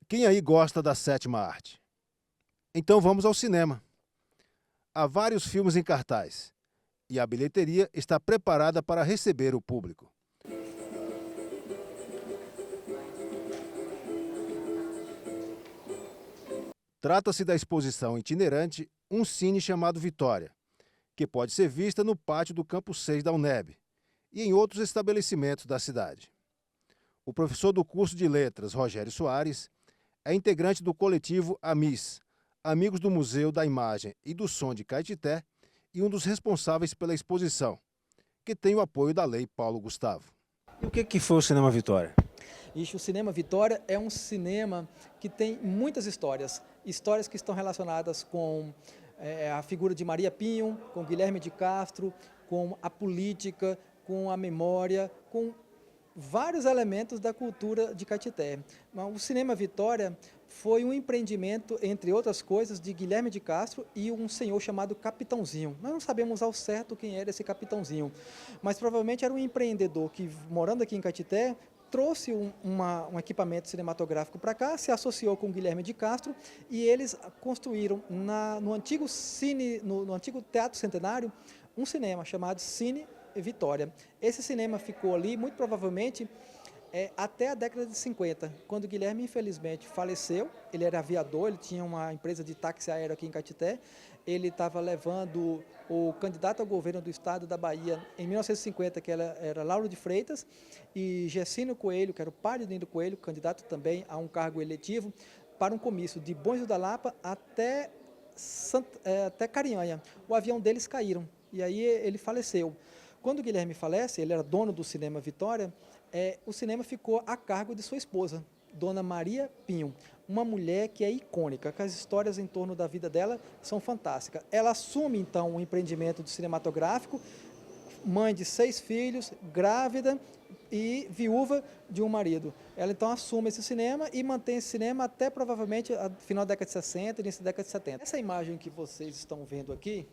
Quem aí gosta da sétima arte? Então vamos ao cinema. Há vários filmes em cartaz e a bilheteria está preparada para receber o público. Trata-se da exposição itinerante Um Cine Chamado Vitória, que pode ser vista no pátio do Campus 6 da UNEB e em outros estabelecimentos da cidade. O professor do curso de Letras, Rogério Soares, é integrante do coletivo AMIS, Amigos do Museu da Imagem e do Som de Caetité, e um dos responsáveis pela exposição, que tem o apoio da Lei Paulo Gustavo. E o que foi o Cinema Vitória? O Cinema Vitória é um cinema que tem muitas histórias. Histórias que estão relacionadas com a figura de Maria Pinho, com Guilherme de Castro, com a política, com a memória, com vários elementos da cultura de Caetité. O Cinema Vitória foi um empreendimento, entre outras coisas, de Guilherme de Castro e um senhor chamado Capitãozinho. Nós não sabemos ao certo quem era esse Capitãozinho, mas provavelmente era um empreendedor que, morando aqui em Caetité, trouxe um equipamento cinematográfico para cá, se associou com Guilherme de Castro e eles construíram no antigo Teatro Centenário um cinema chamado Cine Vitória. Esse cinema ficou ali, muito provavelmente, até a década de 50, quando Guilherme, infelizmente, faleceu. Ele era aviador, ele tinha uma empresa de táxi aéreo aqui em Caetité. Ele estava levando o candidato ao governo do estado da Bahia em 1950, que era Lauro de Freitas, e Gessino Coelho, que era o pai do Nino Coelho, candidato também a um cargo eletivo, para um comício de Bom Jesus da Lapa até Carinhanha. O avião deles caíram, e aí ele faleceu. Quando o Guilherme falece, ele era dono do Cinema Vitória, o cinema ficou a cargo de sua esposa, Dona Maria Pinho, uma mulher que é icônica, que as histórias em torno da vida dela são fantásticas. Ela assume, então, um empreendimento de cinematográfico, mãe de 6 filhos, grávida e viúva de um marido. Ela, então, assume esse cinema e mantém esse cinema até, provavelmente, final da década de 60 e início da década de 70. Essa imagem que vocês estão vendo aqui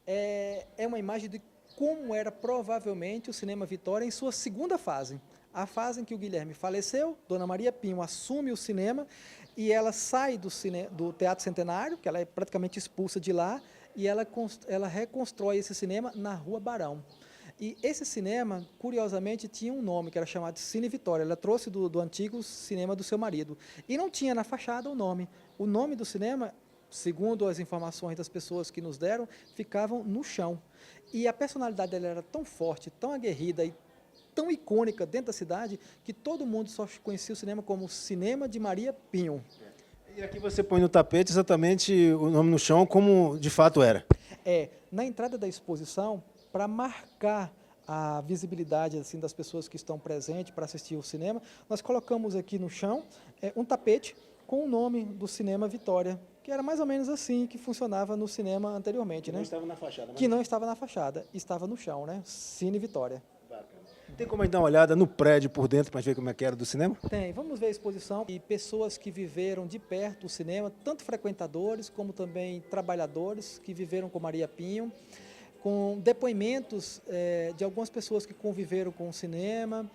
é uma imagem de como era provavelmente o Cinema Vitória em sua segunda fase. A fase em que o Guilherme faleceu, Dona Maria Pinho assume o cinema e ela sai do Teatro Centenário, que ela é praticamente expulsa de lá, e ela reconstrói esse cinema na Rua Barão. E esse cinema, curiosamente, tinha um nome, que era chamado Cine Vitória. Ela trouxe do antigo cinema do seu marido. E não tinha na fachada o nome. O nome do cinema, segundo as informações das pessoas que nos deram, ficavam no chão. E a personalidade dela era tão forte, tão aguerrida e tão icônica dentro da cidade, que todo mundo só conhecia o cinema como Cinema de Maria Pinho. E aqui você põe no tapete exatamente o nome no chão, como de fato era. Na entrada da exposição, para marcar a visibilidade assim, das pessoas que estão presentes para assistir o cinema, nós colocamos aqui no chão um tapete com o nome do Cinema Vitória, que era mais ou menos assim que funcionava no cinema anteriormente. Que não estava na fachada. Que não estava na fachada, estava no chão, né? Cine Vitória. Bacana. Tem como a gente dar uma olhada no prédio por dentro para ver como é que era do cinema? Tem, vamos ver a exposição e pessoas que viveram de perto o cinema, tanto frequentadores como também trabalhadores que viveram com Maria Pinho, com depoimentos de algumas pessoas que conviveram com o cinema,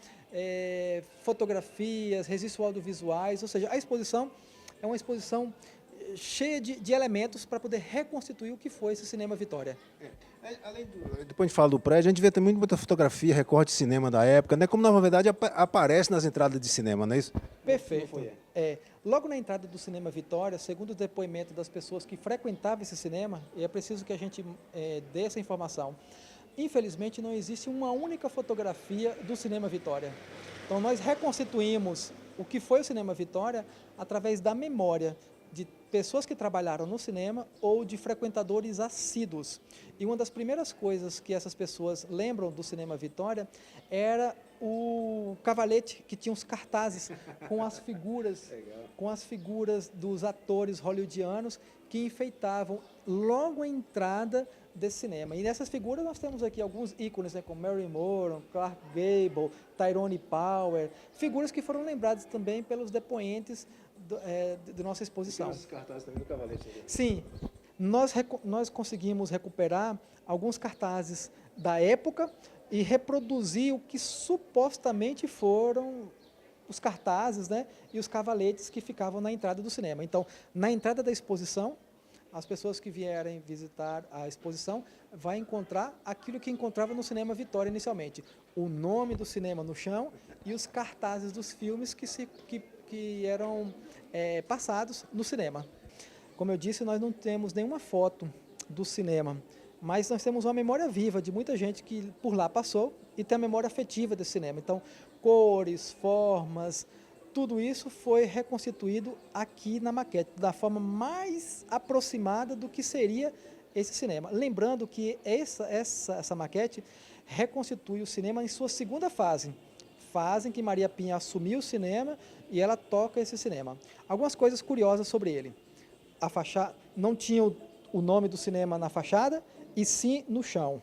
fotografias, registros audiovisuais, ou seja, a exposição é uma exposição cheia de elementos para poder reconstituir o que foi esse Cinema Vitória. Depois a gente fala do prédio, a gente vê também muita fotografia, recorte de cinema da época, né? Como na verdade aparece nas entradas de cinema, não é isso? Perfeito. Logo na entrada do Cinema Vitória, segundo o depoimento das pessoas que frequentavam esse cinema, e é preciso que a gente dê essa informação, infelizmente não existe uma única fotografia do Cinema Vitória. Então nós reconstituímos o que foi o Cinema Vitória através da memória de pessoas que trabalharam no cinema ou de frequentadores assíduos. E uma das primeiras coisas que essas pessoas lembram do Cinema Vitória era o cavalete, que tinha os cartazes com as figuras dos atores hollywoodianos que enfeitavam logo a entrada desse cinema. E nessas figuras nós temos aqui alguns ícones, né, como Marilyn Monroe, Clark Gable, Tyrone Power, figuras que foram lembradas também pelos depoentes de nossa exposição. Tem esses cartazes também do cavalete. Sim, nós conseguimos recuperar alguns cartazes da época e reproduzir o que supostamente foram os cartazes, né, e os cavaletes que ficavam na entrada do cinema. Então, na entrada da exposição, as pessoas que vierem visitar a exposição vai encontrar aquilo que encontrava no Cinema Vitória inicialmente, o nome do cinema no chão e os cartazes dos filmes que eram passados no cinema. Como eu disse, nós não temos nenhuma foto do cinema, mas nós temos uma memória viva de muita gente que por lá passou e tem a memória afetiva desse cinema. Então, cores, formas, tudo isso foi reconstituído aqui na maquete, da forma mais aproximada do que seria esse cinema. Lembrando que essa maquete reconstitui o cinema em sua segunda fase em que Maria Pinho assumiu o cinema e ela toca esse cinema. Algumas coisas curiosas sobre ele. A fachada não tinha o nome do cinema na fachada, e sim no chão.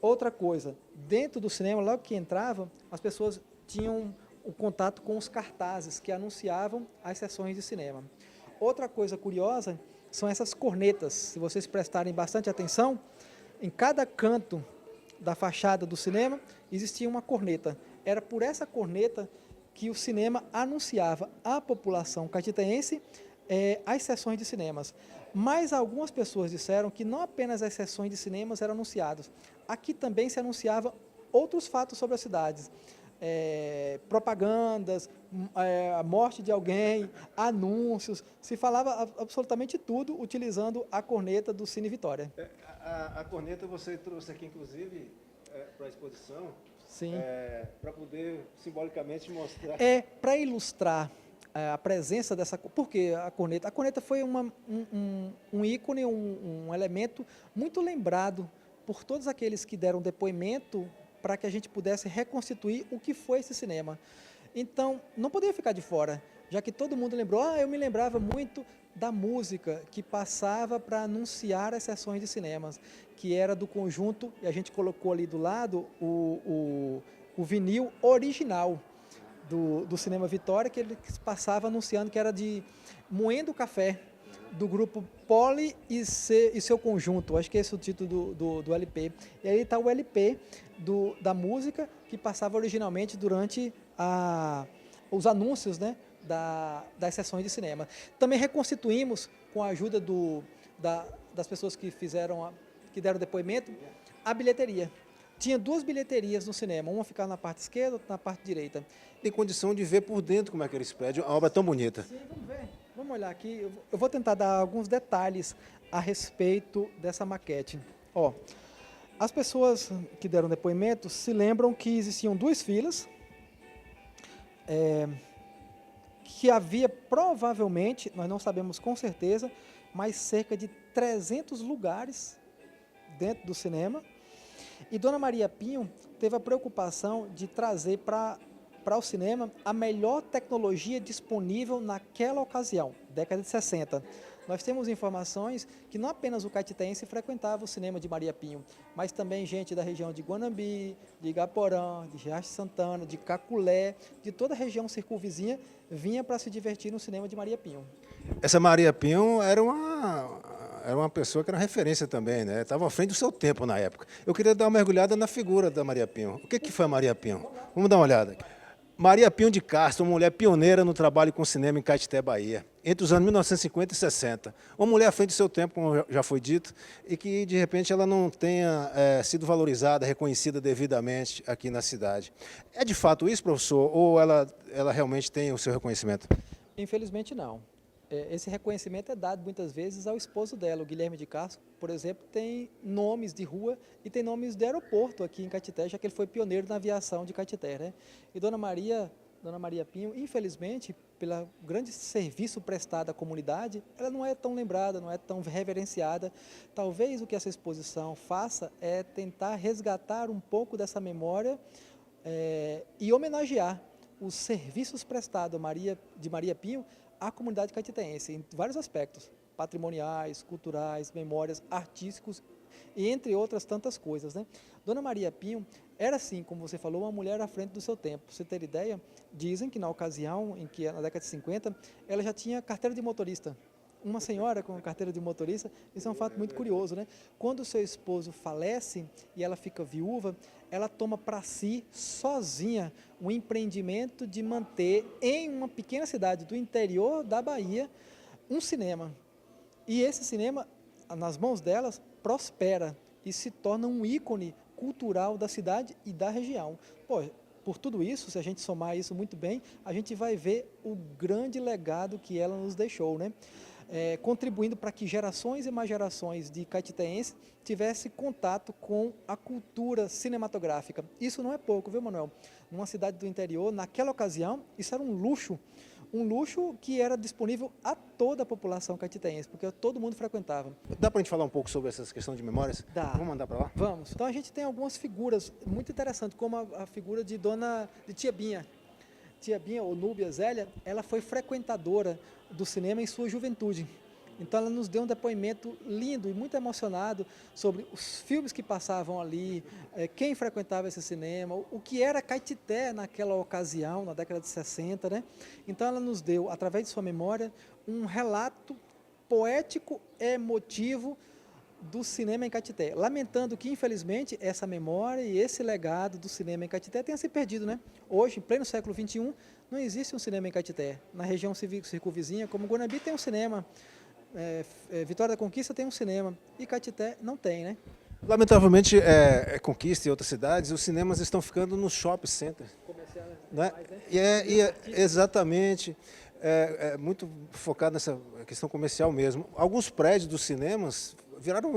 Outra coisa, dentro do cinema, logo que entrava, as pessoas tinham o contato com os cartazes que anunciavam as sessões de cinema. Outra coisa curiosa são essas cornetas. Se vocês prestarem bastante atenção, em cada canto da fachada do cinema existia uma corneta. Era por essa corneta que o cinema anunciava à população caetitense as sessões de cinemas. Mas algumas pessoas disseram que não apenas as sessões de cinemas eram anunciadas. Aqui também se anunciava outros fatos sobre as cidades. Propagandas, a morte de alguém, anúncios, se falava absolutamente tudo utilizando a corneta do Cine Vitória. A corneta você trouxe aqui, inclusive, para a exposição, Sim. Para poder simbolicamente mostrar. Para ilustrar a presença dessa... Por que a corneta? A corneta foi um ícone, um elemento muito lembrado por todos aqueles que deram depoimento para que a gente pudesse reconstituir o que foi esse cinema. Então, não poderia ficar de fora, já que todo mundo lembrou, eu me lembrava muito da música que passava para anunciar as sessões de cinemas, que era do conjunto, e a gente colocou ali do lado o vinil original do Cinema Vitória, que ele passava anunciando que era de Moendo Café, do grupo Poli e seu conjunto, acho que esse é o título do LP. E aí está o LP da música que passava originalmente durante os anúncios, né, das sessões de cinema. Também reconstituímos, com a ajuda das pessoas que deram depoimento, a bilheteria. Tinha 2 bilheterias no cinema, uma ficava na parte esquerda, outra na parte direita. Tem condição de ver por dentro como é que eles prédios, uma obra tão bonita. Sim, vamos ver. Vamos olhar aqui. Eu vou tentar dar alguns detalhes a respeito dessa maquete. As pessoas que deram depoimento se lembram que existiam 2 filas, que havia provavelmente, nós não sabemos com certeza, mas cerca de 300 lugares dentro do cinema. E Dona Maria Pinho teve a preocupação de trazer para o cinema a melhor tecnologia disponível naquela ocasião, década de 60. Nós temos informações que não apenas o caetitense frequentava o cinema de Maria Pinho, mas também gente da região de Guanambi, de Igaporã, de Riacho Santana, de Caculé, de toda a região circunvizinha, vinha para se divertir no cinema de Maria Pinho. Essa Maria Pinho era uma pessoa que era referência também, né? Estava à frente do seu tempo na época. Eu queria dar uma mergulhada na figura da Maria Pinho. O que foi a Maria Pinho? Vamos dar uma olhada. Maria Pinho de Castro, uma mulher pioneira no trabalho com cinema em Caetité, Bahia, entre os anos 1950 e 60. Uma mulher à frente do seu tempo, como já foi dito, e que, de repente, ela não tenha sido valorizada, reconhecida devidamente aqui na cidade. É de fato isso, professor, ou ela realmente tem o seu reconhecimento? Infelizmente, não. Esse reconhecimento é dado muitas vezes ao esposo dela, o Guilherme de Castro, por exemplo, tem nomes de rua e tem nomes de aeroporto aqui em Caetité, já que ele foi pioneiro na aviação de Caetité, né? E Dona Maria Pinho, infelizmente, pelo grande serviço prestado à comunidade, ela não é tão lembrada, não é tão reverenciada. Talvez o que essa exposição faça é tentar resgatar um pouco dessa memória e homenagear os serviços prestados de Maria Pinho à comunidade caetitense, em vários aspectos, patrimoniais, culturais, memórias, artísticos, e entre outras tantas coisas, né? Dona Maria Pinho era, assim, como você falou, uma mulher à frente do seu tempo. Pra você ter ideia, dizem que na ocasião, na década de 50, ela já tinha carteira de motorista. uma senhora com carteira de motorista, isso é um fato muito curioso, né? Quando o seu esposo falece e ela fica viúva, ela toma para si, sozinha, um empreendimento de manter em uma pequena cidade do interior da Bahia um cinema. E esse cinema, nas mãos delas, prospera e se torna um ícone cultural da cidade e da região. Pô, por tudo isso, se a gente somar isso muito bem, a gente vai ver o grande legado que ela nos deixou, né? Contribuindo para que gerações e mais gerações de caetitenses tivessem contato com a cultura cinematográfica. Isso não é pouco, viu, Manuel? Numa cidade do interior, naquela ocasião, isso era um luxo que era disponível a toda a população caetitense, porque todo mundo frequentava. Dá para a gente falar um pouco sobre essa questão de memórias? Dá. Vamos mandar para lá? Vamos. Então a gente tem algumas figuras muito interessantes, como a figura de Tia Binha. Tia Binha, ou Núbia Zélia, ela foi frequentadora do cinema em sua juventude. Então ela nos deu um depoimento lindo e muito emocionado sobre os filmes que passavam ali, quem frequentava esse cinema, o que era Caetité naquela ocasião, na década de 60, né? Então ela nos deu, através de sua memória, um relato poético e emotivo do cinema em Caetité, lamentando que, infelizmente, essa memória e esse legado do cinema em Caetité tenha se perdido, né? Hoje, em pleno século XXI, não existe um cinema em Caetité. Na região circunvizinha, como Guanabi tem um cinema, Vitória da Conquista tem um cinema, e Caetité não tem, né? Lamentavelmente, Conquista e outras cidades, os cinemas estão ficando nos shopping centers. Comercial, Né? mais, né? Exatamente, muito focado nessa questão comercial mesmo. Alguns prédios dos cinemas viraram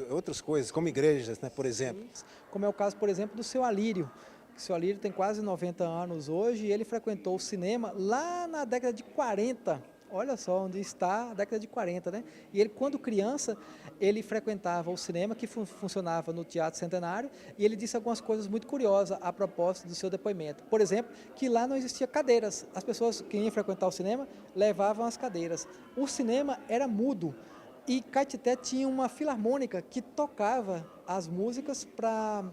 outras coisas, como igrejas, né, por exemplo. Como é o caso, por exemplo, do seu Alírio. O seu Alírio tem quase 90 anos hoje e ele frequentou o cinema lá na década de 40. Olha só onde está a década de 40, né? E ele, quando criança, ele frequentava o cinema que funcionava no Teatro Centenário e ele disse algumas coisas muito curiosas a propósito do seu depoimento. Por exemplo, que lá não existia cadeiras. As pessoas que iam frequentar o cinema levavam as cadeiras. O cinema era mudo. E Caetité tinha uma filarmônica que tocava as músicas para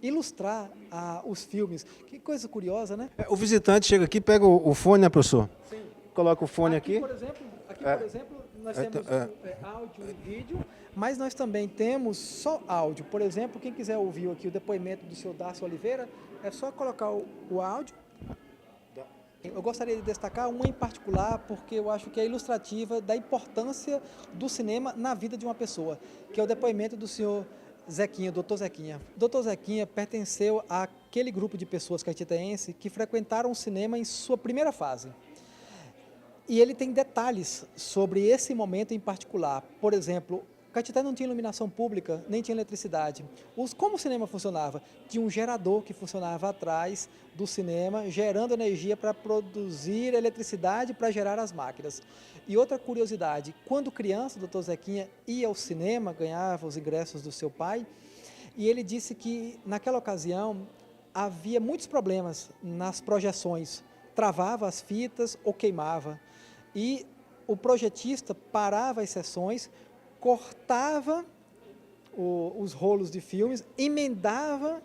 ilustrar os filmes. Que coisa curiosa, né? O visitante chega aqui, pega o fone, né, professor? Sim. Coloca o fone aqui. Por exemplo, nós temos áudio e vídeo, mas nós também temos só áudio. Por exemplo, quem quiser ouvir aqui o depoimento do seu Darcio Oliveira, é só colocar o áudio. Eu gostaria de destacar uma em particular, porque eu acho que é ilustrativa da importância do cinema na vida de uma pessoa, que é o depoimento do senhor Zequinha, Dr. Zequinha. Dr. Zequinha pertenceu àquele grupo de pessoas caetitenses que frequentaram o cinema em sua primeira fase. E ele tem detalhes sobre esse momento em particular. Por exemplo, Caetité não tinha iluminação pública, nem tinha eletricidade. Como o cinema funcionava? Tinha um gerador que funcionava atrás do cinema, gerando energia para produzir eletricidade para gerar as máquinas. E outra curiosidade, quando criança, o Dr. Zequinha ia ao cinema, ganhava os ingressos do seu pai, e ele disse que naquela ocasião havia muitos problemas nas projeções, travava as fitas ou queimava. E o projetista parava as sessões, cortava os rolos de filmes, emendava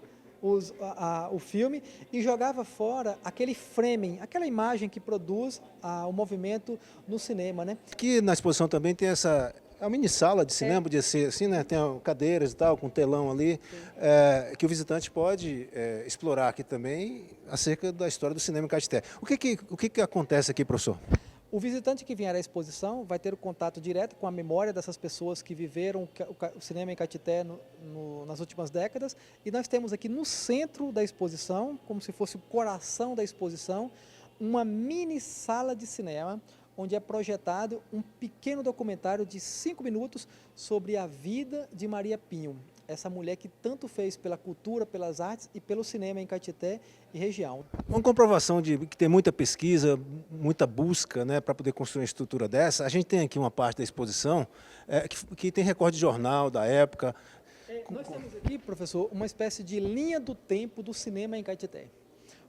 o filme e jogava fora aquele framing, aquela imagem que produz o movimento no cinema, né? Aqui na exposição também tem a mini sala de cinema, podia ser assim, né? Tem cadeiras e tal, com telão ali, que o visitante pode explorar aqui também acerca da história do cinema em Caetité. O que acontece aqui, professor? O visitante que vier à exposição vai ter o contato direto com a memória dessas pessoas que viveram o cinema em Caetité nas últimas décadas. E nós temos aqui no centro da exposição, como se fosse o coração da exposição, uma mini sala de cinema, onde é projetado um pequeno documentário de 5 minutos sobre a vida de Maria Pinho, essa mulher que tanto fez pela cultura, pelas artes e pelo cinema em Caetité e região. Uma comprovação de que tem muita pesquisa, muita busca, né, para poder construir uma estrutura dessa. A gente tem aqui uma parte da exposição que tem recorte de jornal da época. Nós temos aqui, professor, uma espécie de linha do tempo do cinema em Caetité.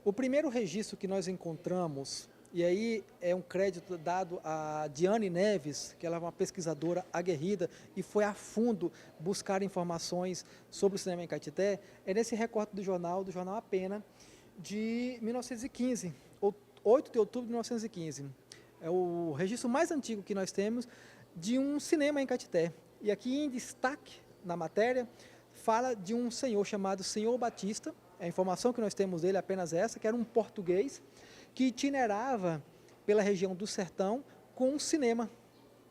O primeiro registro que nós encontramos, e aí é um crédito dado a Diane Neves, que ela é uma pesquisadora aguerrida e foi a fundo buscar informações sobre o cinema em Caetité, é nesse recorte do jornal A Pena, de 1915, 8 de outubro de 1915. É o registro mais antigo que nós temos de um cinema em Caetité. E aqui em destaque na matéria fala de um senhor chamado Senhor Batista. A informação que nós temos dele é apenas essa, que era um português que itinerava pela região do Sertão com um cinema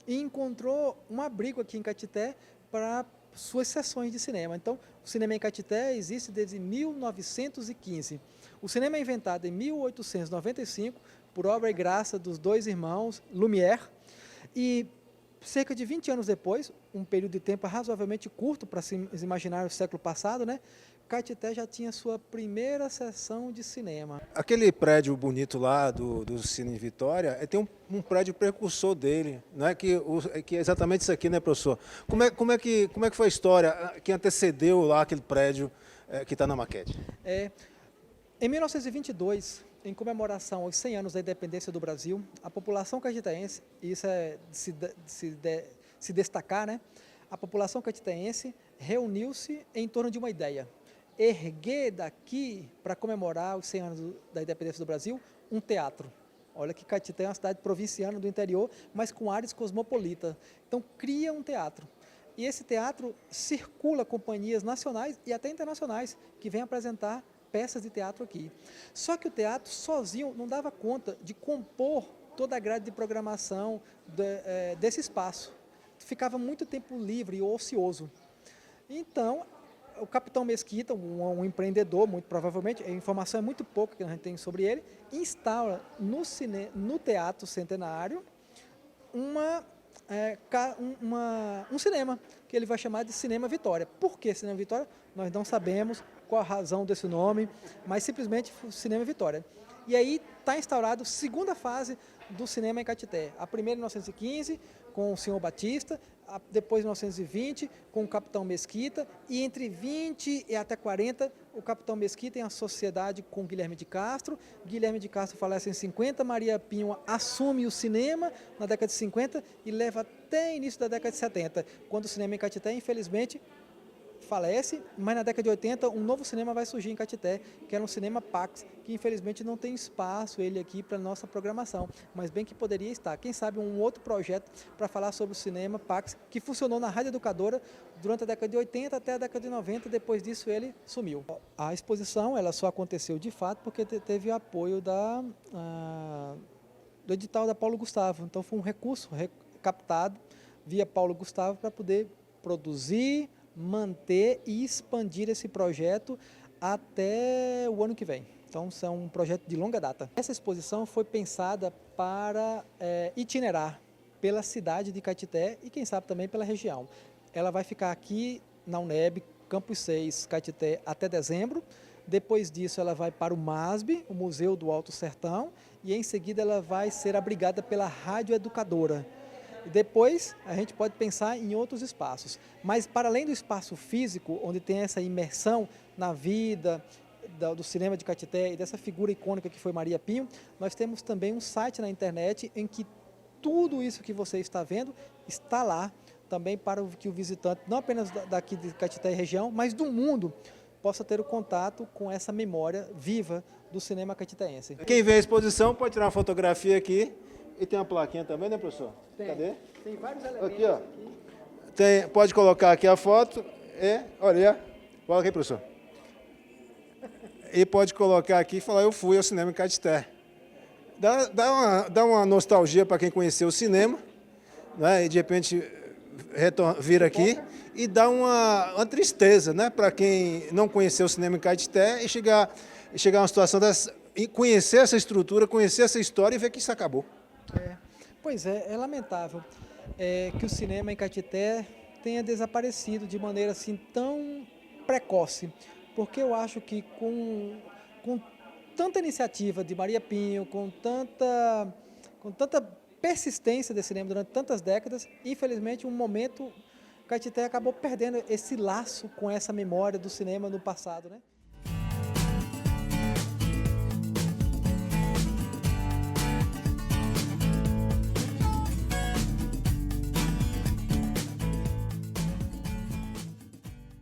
e encontrou um abrigo aqui em Caetité para suas sessões de cinema. Então, o cinema em Caetité existe desde 1915. O cinema é inventado em 1895 por obra e graça dos dois irmãos Lumière e cerca de 20 anos depois, um período de tempo razoavelmente curto para se imaginar o século passado, né? Caetité já tinha sua primeira sessão de cinema. Aquele prédio bonito lá do Cine Vitória, tem um prédio precursor dele, né? Que é exatamente isso aqui, né, professor? Como é que foi a história que antecedeu lá aquele prédio que está na maquete? Em 1922, em comemoração aos 100 anos da independência do Brasil, a população caetitaense, e isso é de se destacar, né? A população caetitaense reuniu-se em torno de uma ideia: erguer daqui, para comemorar os 100 anos da independência do Brasil, um teatro. Olha que Caetité é uma cidade provinciana do interior, mas com áreas cosmopolitas. Então, cria um teatro. E esse teatro circula companhias nacionais e até internacionais que vêm apresentar peças de teatro aqui. Só que o teatro sozinho não dava conta de compor toda a grade de programação desse espaço. Ficava muito tempo livre e ocioso. Então, o capitão Mesquita, um empreendedor, muito provavelmente, a informação é muito pouca que a gente tem sobre ele, instala no Teatro Centenário um cinema, que ele vai chamar de Cinema Vitória. Por que Cinema Vitória? Nós não sabemos qual a razão desse nome, mas simplesmente Cinema Vitória. E aí está instaurado a segunda fase do cinema em Caetité. A primeira em 1915, com o Senhor Batista, depois em 1920, com o Capitão Mesquita, e entre 20 e até 40, o Capitão Mesquita em a sociedade com Guilherme de Castro. Guilherme de Castro falece em 50, Maria Pinho assume o cinema na década de 50 e leva até início da década de 70, quando o cinema em Caetité, infelizmente, falece, mas na década de 80 um novo cinema vai surgir em Caetité, que era um cinema Pax, que infelizmente não tem espaço ele aqui para nossa programação, mas bem que poderia estar. Quem sabe um outro projeto para falar sobre o cinema Pax, que funcionou na Rádio Educadora durante a década de 80 até a década de 90, depois disso ele sumiu. A exposição ela só aconteceu de fato porque teve o apoio do edital da Paulo Gustavo, então foi um recurso captado via Paulo Gustavo para poder produzir, manter e expandir esse projeto até o ano que vem. Então, é um projeto de longa data. Essa exposição foi pensada para itinerar pela cidade de Caetité e, quem sabe, também pela região. Ela vai ficar aqui na UNEB, Campus 6, Caetité, até dezembro. Depois disso, ela vai para o MASB, o Museu do Alto Sertão, e em seguida ela vai ser abrigada pela Rádio Educadora. Depois, a gente pode pensar em outros espaços. Mas, para além do espaço físico, onde tem essa imersão na vida do cinema de Caetité e dessa figura icônica que foi Maria Pinho, nós temos também um site na internet em que tudo isso que você está vendo está lá, também para que o visitante, não apenas daqui de Caetité e região, mas do mundo, possa ter o contato com essa memória viva do cinema caetitense. Quem vê a exposição pode tirar uma fotografia aqui. E tem uma plaquinha também, né, professor? Tem. Cadê? Tem vários elementos aqui, ó. aqui. Pode colocar aqui a foto. Olha, coloca aqui, professor. E pode colocar aqui e falar, eu fui ao cinema em Caetité. Dá uma nostalgia para quem conheceu o cinema, né? E de repente vir aqui e dá uma tristeza, né? Para quem não conheceu o cinema em Caetité e chegar a uma situação dessa, e conhecer essa estrutura, conhecer essa história e ver que isso acabou. Pois é lamentável que o cinema em Caetité tenha desaparecido de maneira assim tão precoce, porque eu acho que com tanta iniciativa de Maria Pinho, com tanta persistência desse cinema durante tantas décadas, infelizmente um momento Caetité acabou perdendo esse laço com essa memória do cinema no passado, né?